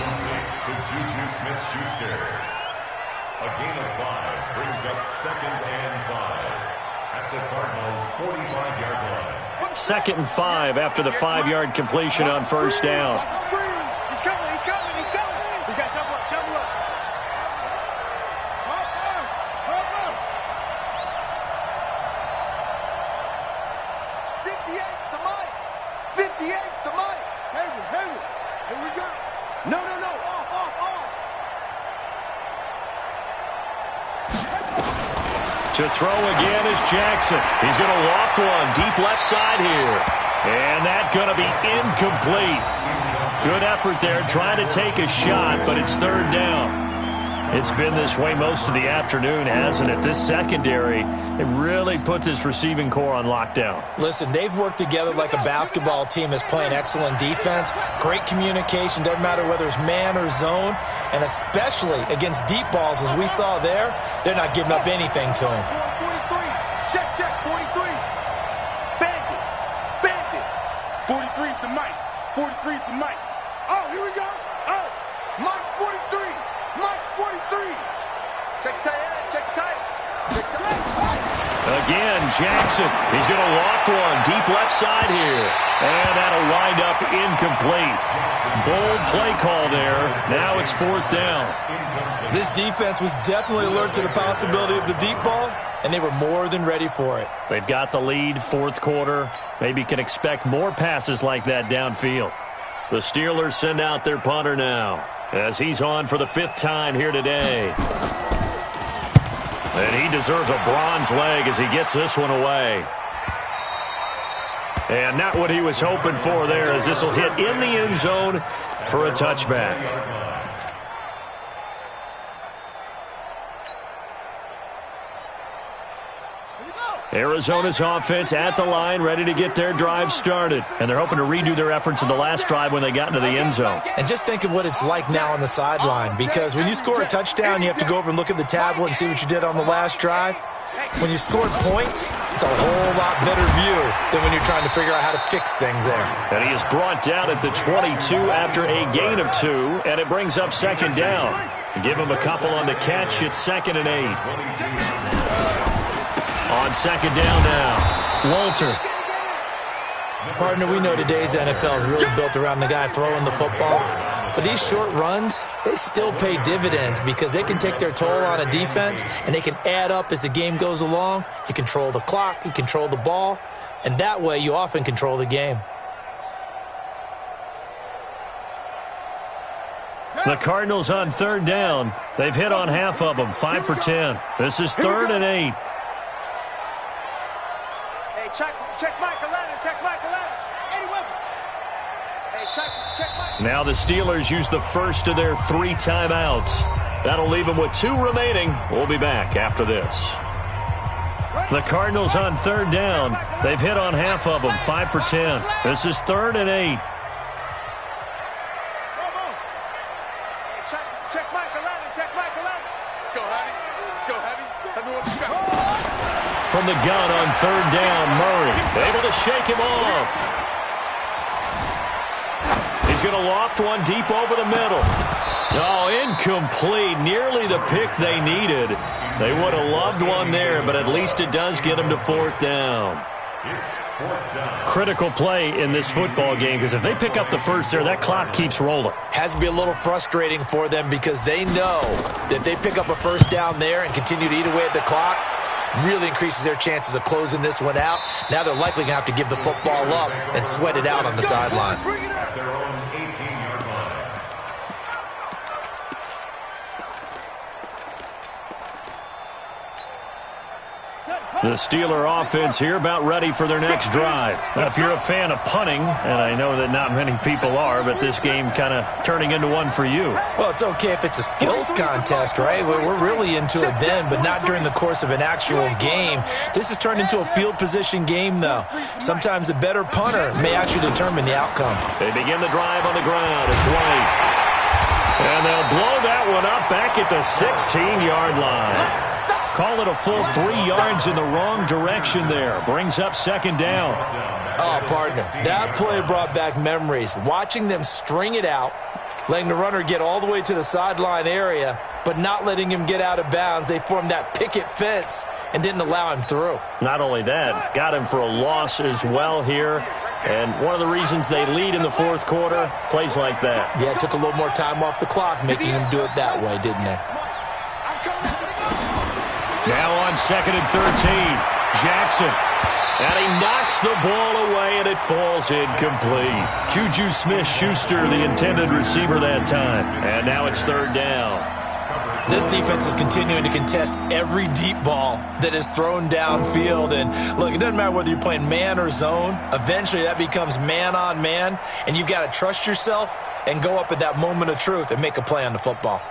[SPEAKER 3] complete to Juju Smith-Schuster. A gain of 5 brings up 2nd and 5 at the Cardinals' 45-yard line.
[SPEAKER 1] 2nd and 5 after the 5-yard completion on first down.
[SPEAKER 4] He's coming. We got double up. 58's the mic. 58's the mic. Hayward. Here we go. No. Off.
[SPEAKER 1] To throw again is Jackson. He's going to loft one deep left side here. And that's going to be incomplete. Good effort there trying to take a shot, but it's 3rd down. It's been this way most of the afternoon, hasn't it? This secondary, it really put this receiving core on lockdown.
[SPEAKER 2] Listen, they've worked together like a basketball team that's playing excellent defense. Great communication, doesn't matter whether it's man or zone. And especially against deep balls, as we saw there, they're not giving up anything to them.
[SPEAKER 4] 43. Check. 43. Bandit. 43's the mic. 43's the mic. Oh, here we go. Oh, Mike's 43. Mike's 43. Check tight.
[SPEAKER 1] Again, Jackson. He's going to loft one deep left side here. And that'll wind up incomplete. Bold play call there. Now it's 4th down.
[SPEAKER 2] This defense was definitely alert to the possibility of the deep ball, and they were more than ready for it.
[SPEAKER 1] They've got the lead, 4th quarter. Maybe can expect more passes like that downfield. The Steelers send out their punter now, as he's on for the 5th time here today. And he deserves a bronze leg as he gets this one away. And not what he was hoping for there, as this will hit in the end zone for a touchback. Arizona's offense at the line, ready to get their drive started. And they're hoping to redo their efforts in the last drive when they got into the end zone.
[SPEAKER 2] And just think of what it's like now on the sideline, because when you score a touchdown, you have to go over and look at the tablet and see what you did on the last drive. When you scored points, it's a whole lot better view than when you're trying to figure out how to fix things there.
[SPEAKER 1] And he is brought down at the 22 after a gain of 2, and it brings up 2nd down. Give him a couple on the catch. It's 2nd and 8. On 2nd down now, Walter.
[SPEAKER 2] Partner, we know today's NFL is really built around the guy throwing the football. But these short runs, they still pay dividends because they can take their toll on a defense, and they can add up as the game goes along. You control the clock, you control the ball, and that way you often control the game.
[SPEAKER 1] The Cardinals on 3rd down. They've hit on half of them, 5 for 10. This is 3rd and 8.
[SPEAKER 4] Hey, check Michael Lennon. Eddie Wilson. Hey, check Michael.
[SPEAKER 1] Now the Steelers use the first of their 3 timeouts. That'll leave them with 2 remaining. We'll be back after this. The Cardinals on 3rd down. They've hit on half of them, 5 for 10. This is 3rd and 8.
[SPEAKER 4] Check Michael Lennon. Let's go, Heavy. Let me know what you got.
[SPEAKER 1] From the gun on 3rd down, Murray able to shake him off. He's going to loft one deep over the middle. Oh, incomplete. Nearly the pick they needed. They would have loved one there, but at least it does get them to 4th down.
[SPEAKER 3] It's fourth down.
[SPEAKER 1] Critical play in this football game because if they pick up the first there, that clock keeps rolling.
[SPEAKER 2] Has to be a little frustrating for them because they know that they pick up a first down there and continue to eat away at the clock, really increases their chances of closing this one out. Now they're likely going to have to give the football up and sweat it out on the sideline.
[SPEAKER 3] At their own 18-yard line.
[SPEAKER 1] The Steeler offense here about ready for their next drive. Now, if you're a fan of punting, and I know that not many people are, but this game kind of turning into one for you.
[SPEAKER 2] Well, it's okay if it's a skills contest, right? We're really into it then, but not during the course of an actual game. This has turned into a field position game, though. Sometimes the better punter may actually determine the outcome.
[SPEAKER 1] They begin the drive on the ground. It's White. And they'll blow that one up back at the 16-yard line. Call it a full 3 yards in the wrong direction there. Brings up second down.
[SPEAKER 2] Oh, partner, that play brought back memories. Watching them string it out, letting the runner get all the way to the sideline area, but not letting him get out of bounds. They formed that picket fence and didn't allow him through.
[SPEAKER 1] Not only that, got him for a loss as well here. And one of the reasons they lead in the fourth quarter, plays like that.
[SPEAKER 2] Yeah, it took a little more time off the clock, making him do it that way, didn't they?
[SPEAKER 1] Now on 2nd and 13, Jackson. And he knocks the ball away, and it falls incomplete. Juju Smith-Schuster, the intended receiver that time. And now it's third down.
[SPEAKER 2] This defense is continuing to contest every deep ball that is thrown downfield. And, look, it doesn't matter whether you're playing man or zone. Eventually, that becomes man-on-man, and you've got to trust yourself and go up at that moment of truth and make a play on the football.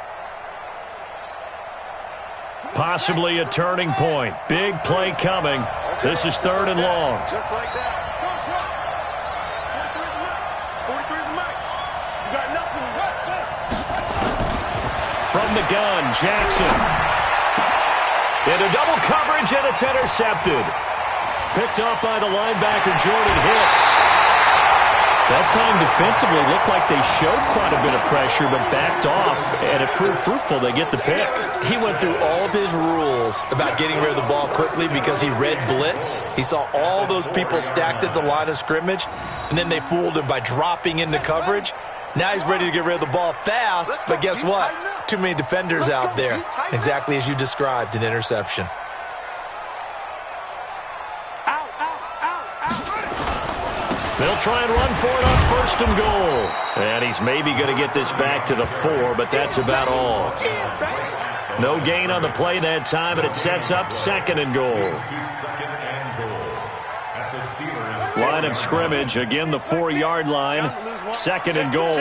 [SPEAKER 1] Possibly a turning point. Big play coming. This is third and long.
[SPEAKER 4] Just like that. 43 the mic. You got nothing.
[SPEAKER 1] From the gun, Jackson. Into double coverage, and it's intercepted. Picked off by the linebacker, Jordan Hicks. That time defensively looked like they showed quite a bit of pressure, but backed off, and it proved fruitful. They get the pick.
[SPEAKER 2] He went through all of his rules about getting rid of the ball quickly because he read blitz. He saw all those people stacked at the line of scrimmage, and then they fooled him by dropping into coverage. Now he's ready to get rid of the ball fast, but guess what? Too many defenders out there. Exactly as you described, an interception.
[SPEAKER 1] They'll try and run for it on 1st and goal. And he's maybe going to get this back to the 4, but that's about all. No gain on the play that time, and it sets up 2nd and goal. Line of scrimmage, again the 4-yard line. 2nd and goal.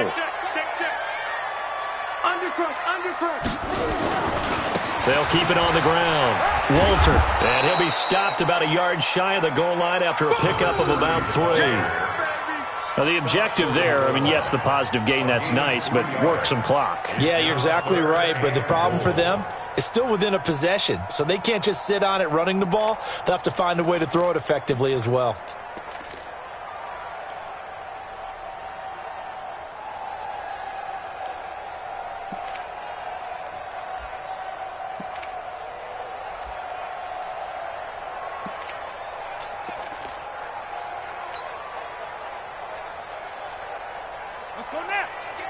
[SPEAKER 1] They'll keep it on the ground. Walter, and he'll be stopped about a yard shy of the goal line after a pickup of about 3. Now, the objective there, I mean, yes, the positive gain, that's nice, but work some clock.
[SPEAKER 2] Yeah, you're exactly right, but the problem for them is still within a possession, so they can't just sit on it running the ball. They'll have to find a way to throw it effectively as well.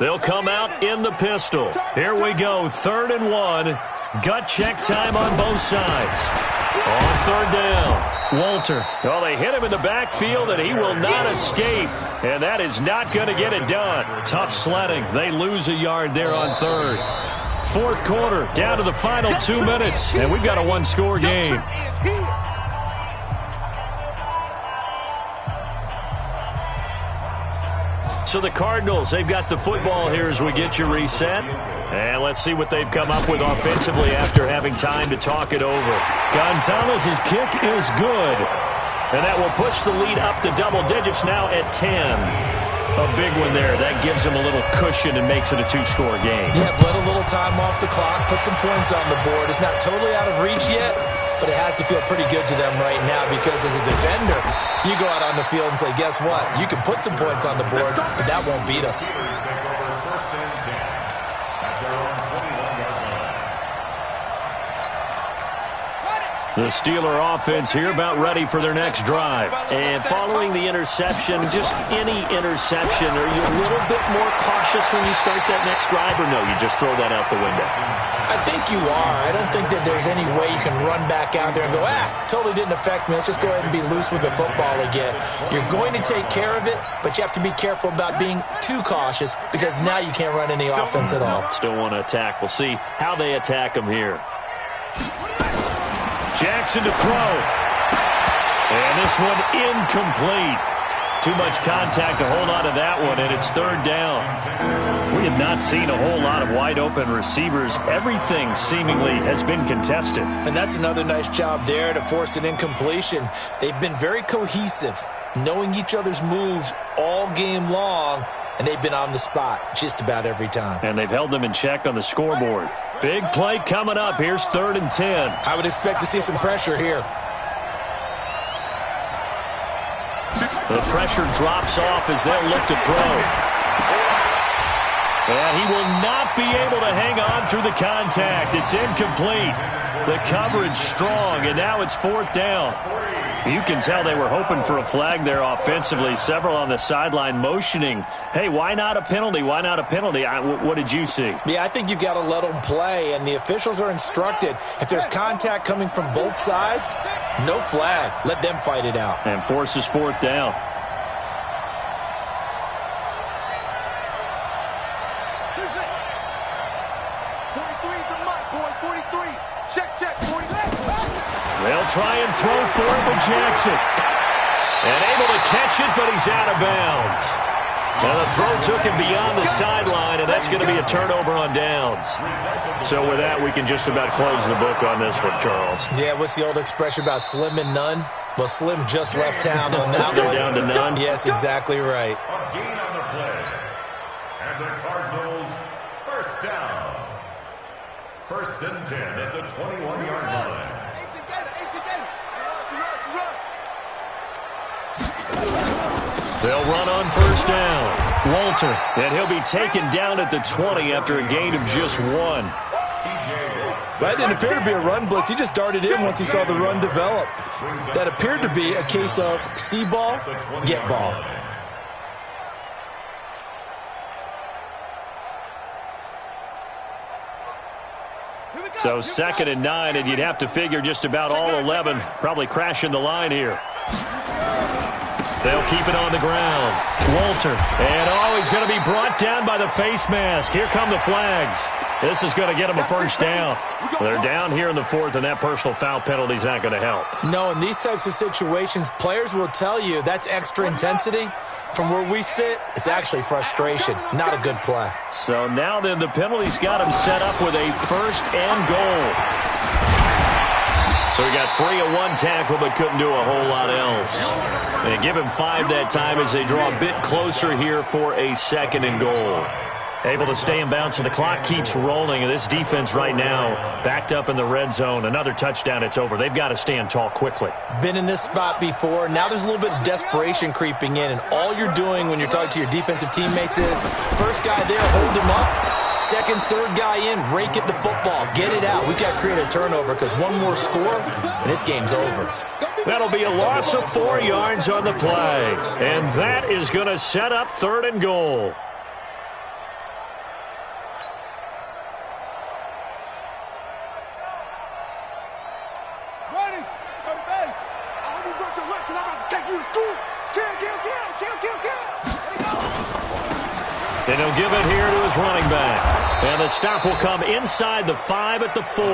[SPEAKER 1] They'll come out in the pistol. Here we go, 3rd and 1. Gut check time on both sides. On 3rd down, Walter. Well, they hit him in the backfield, and he will not escape. And that is not going to get it done. Tough sledding. They lose a yard there on 3rd. 4th quarter, down to the final 2 minutes, and we've got a one-score game. So the Cardinals, they've got the football here as we get you reset. And let's see what they've come up with offensively after having time to talk it over. Gonzalez's kick is good. And that will push the lead up to double digits now at 10. A big one there. That gives them a little cushion and makes it a 2-score game.
[SPEAKER 2] Yeah, let a little time off the clock, put some points on the board. It's not totally out of reach yet, but it has to feel pretty good to them right now because as a defender, you go out on the field and say, guess what? You can put some points on the board, but that won't beat us.
[SPEAKER 1] The Steeler offense here about ready for their next drive.
[SPEAKER 5] And following the interception, just any interception, are you a little bit more cautious when you start that next drive, or no, you just throw that out the window?
[SPEAKER 2] I think you are. I don't think that there's any way you can run back out there and go, totally didn't affect me. Let's just go ahead and be loose with the football again. You're going to take care of it, but you have to be careful about being too cautious because now you can't run any offense at all.
[SPEAKER 1] Still want to attack. We'll see how they attack them here. Jackson to throw. And this one incomplete. Too much contact to hold on to that one, and it's third down. We have not seen a whole lot of wide-open receivers. Everything seemingly has been contested.
[SPEAKER 2] And that's another nice job there to force an incompletion. They've been very cohesive, knowing each other's moves all game long, and they've been on the spot just about every time.
[SPEAKER 1] And they've held them in check on the scoreboard. Big play coming up. Here's 3rd and 10.
[SPEAKER 2] I would expect to see some pressure here.
[SPEAKER 1] The pressure drops off as they'll look to throw. And he will not be able to hang on through the contact. It's incomplete. The coverage strong, and now it's 4th down. You can tell they were hoping for a flag there offensively. Several on the sideline motioning, hey, why not a penalty? Why not a penalty? What did you see?
[SPEAKER 2] Yeah, I think you've got to let them play, and the officials are instructed. If there's contact coming from both sides, no flag. Let them fight it out.
[SPEAKER 1] And forces 4th down. They'll try and throw for it with Jackson. And able to catch it, but he's out of bounds. Now the throw took him beyond the sideline, and that's going to be a turnover on downs. So with that, we can just about close the book on this one, Charles.
[SPEAKER 2] Yeah, what's the old expression about slim and none? Well, Slim just left town on that
[SPEAKER 1] They're
[SPEAKER 2] one.
[SPEAKER 1] down to none?
[SPEAKER 2] Yes, exactly right.
[SPEAKER 3] A gain on the play. And the Cardinals, first down. 1st and 10 at the 21-yard line.
[SPEAKER 1] They'll run on 1st down. Walter. And he'll be taken down at the 20 after a gain of just 1.
[SPEAKER 2] That didn't appear to be a run blitz. He just darted in once he saw the run develop. That appeared to be a case of see ball, get ball.
[SPEAKER 1] So 2nd and 9, and you'd have to figure just about all 11 probably crashing the line here. They'll keep it on the ground. Walter. And, he's going to be brought down by the face mask. Here come the flags. This is going to get him a 1st down. They're down here in the 4th, and that personal foul penalty is not going to help.
[SPEAKER 2] No, in these types of situations, players will tell you that's extra intensity. From where we sit, it's actually frustration. Not a good play.
[SPEAKER 1] So now then, the penalty's got him set up with a 1st and goal. So he got free of one tackle but couldn't do a whole lot else. And give him 5 that time as they draw a bit closer here for a 2nd and goal. Able to stay in bounds, so the clock keeps rolling. And this defense right now backed up in the red zone. Another touchdown, it's over. They've got to stand tall quickly.
[SPEAKER 2] Been in this spot before. Now there's a little bit of desperation creeping in. And all you're doing when you're talking to your defensive teammates is, first guy there, hold him up. 2nd, 3rd guy in, rake at the football. Get it out. We've got to create a turnover because one more score, and this game's over.
[SPEAKER 1] That'll be a loss of 4 yards on the play. And that is going to set up 3rd and goal. And he'll give it here to his running back. And the stop will come inside the 5 at the 4.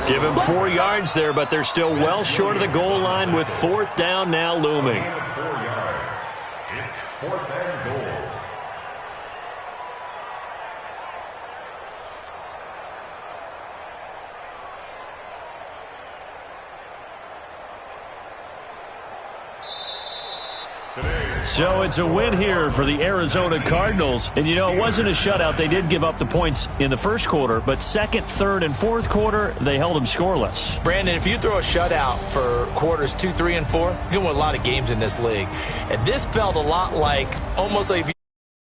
[SPEAKER 1] Give him 4 yards there, but they're still well short of the goal line with 4th down now looming.
[SPEAKER 3] 4 yards. It's 4th and goal.
[SPEAKER 1] So it's a win here for the Arizona Cardinals. And, you know, it wasn't a shutout. They did give up the points in the first quarter, but 2nd, 3rd, and 4th quarter, they held them scoreless.
[SPEAKER 2] Brandon, if you throw a shutout for quarters 2, 3, and 4, you're going to win a lot of games in this league. And this felt a lot like, almost like if you